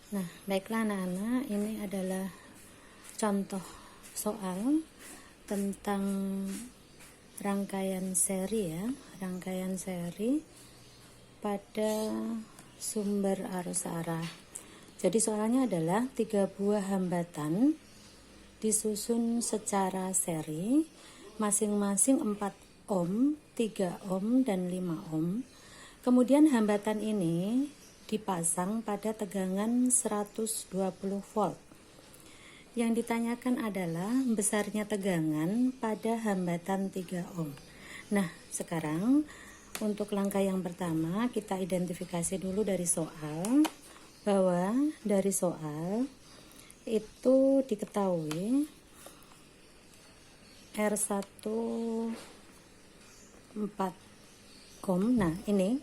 Nah, baiklah anak-anak, ini adalah contoh soal tentang rangkaian seri ya, rangkaian seri pada sumber arus arah. Jadi soalnya adalah 3 buah hambatan disusun secara seri, masing-masing 4 ohm, 3 ohm, dan 5 ohm. Kemudian hambatan ini dipasang pada tegangan 120 volt. Yang ditanyakan adalah besarnya tegangan pada hambatan 3 ohm. Nah, sekarang untuk langkah yang pertama kita identifikasi dulu dari soal, bahwa dari soal itu diketahui R1 4 ohm. Nah, ini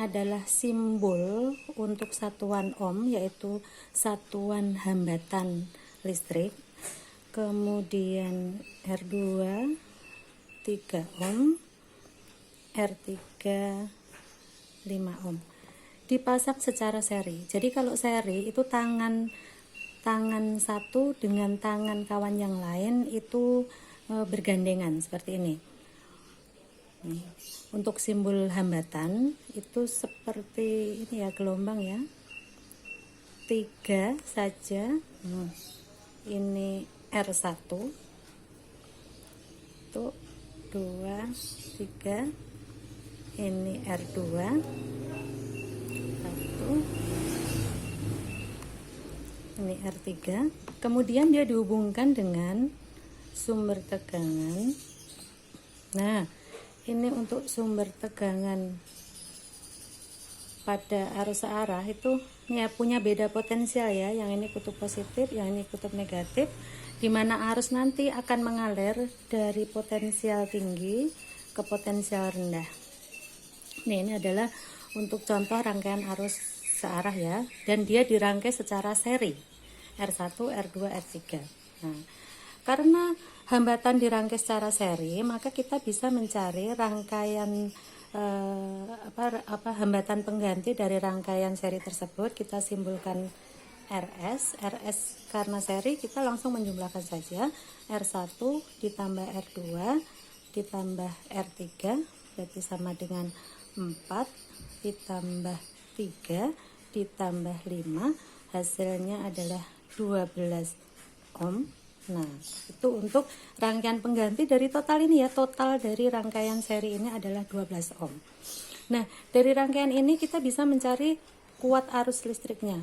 adalah simbol untuk satuan ohm, yaitu satuan hambatan listrik. Kemudian R2 3 ohm, R3 5 ohm. Dipasang secara seri. Jadi kalau seri itu tangan satu dengan tangan kawan yang lain itu bergandengan seperti ini. Untuk simbol hambatan itu seperti ini ya, gelombang ya, 3 saja. Ini R1 itu 2 3, ini R2 1, ini R3. Kemudian dia dihubungkan dengan sumber tegangan. Nah, ini untuk sumber tegangan pada arus arah itu ya punya beda potensial ya, yang ini kutub positif, yang ini kutub negatif, dimana arus nanti akan mengalir dari potensial tinggi ke potensial rendah. Ini adalah untuk contoh rangkaian arus searah ya, dan dia dirangkai secara seri R1, R2, R3. Nah, karena hambatan dirangkai secara seri, maka kita bisa mencari rangkaian hambatan pengganti dari rangkaian seri tersebut. Kita simbolkan RS karena seri kita langsung menjumlahkan saja R1 ditambah R2 ditambah R3 berarti sama dengan 4 ditambah 3 ditambah 5, hasilnya adalah 12 ohm. Nah, itu untuk rangkaian pengganti dari total ini ya, total dari rangkaian seri ini adalah 12 ohm. Nah, dari rangkaian ini kita bisa mencari kuat arus listriknya.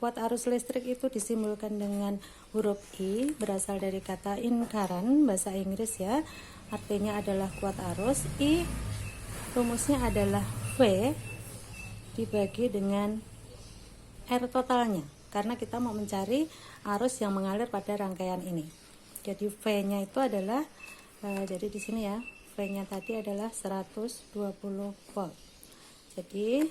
Kuat arus listrik itu disimbolkan dengan huruf I, berasal dari kata in current, bahasa Inggris ya. Artinya adalah kuat arus. I rumusnya adalah V dibagi dengan R totalnya, karena kita mau mencari arus yang mengalir pada rangkaian ini. Jadi V-nya itu adalah jadi di sini ya, V-nya tadi adalah 120 volt. Jadi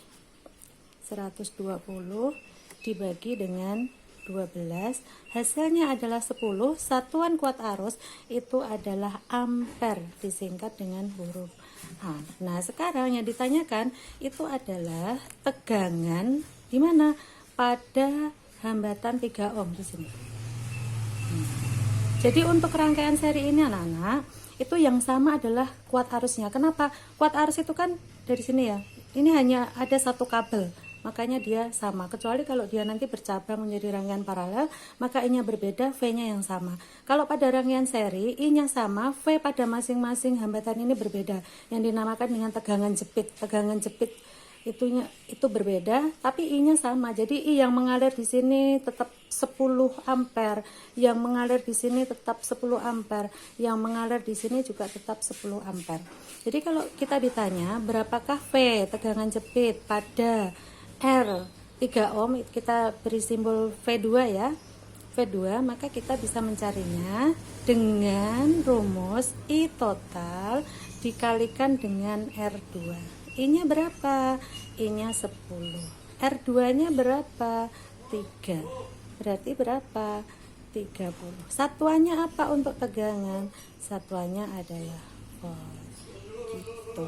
120 dibagi dengan 12, hasilnya adalah 10. Satuan kuat arus itu adalah ampere, disingkat dengan huruf A. Nah, sekarang yang ditanyakan itu adalah tegangan di mana? Pada hambatan 3 ohm di sini. Jadi untuk rangkaian seri ini anak-anak, itu yang sama adalah kuat arusnya. Kenapa? Kuat arus itu kan dari sini ya. Ini hanya ada satu kabel, makanya dia sama. Kecuali kalau dia nanti bercabang menjadi rangkaian paralel, maka I-nya berbeda, V-nya yang sama. Kalau pada rangkaian seri, I-nya sama, V pada masing-masing hambatan ini berbeda, yang dinamakan dengan tegangan jepit. Tegangan jepit itu berbeda, tapi I-nya sama. Jadi I yang mengalir di sini tetap 10 ampere, yang mengalir di sini tetap 10 ampere, yang mengalir di sini juga tetap 10 ampere. Jadi kalau kita ditanya berapakah V tegangan jepit pada R 3 ohm, kita beri simbol V2 ya. V2, maka kita bisa mencarinya dengan rumus I total dikalikan dengan R2. I-nya berapa? I-nya 10. R2-nya berapa? 3. Berarti berapa? 30. Satuannya apa untuk tegangan? Satuannya adalah volt. Gitu.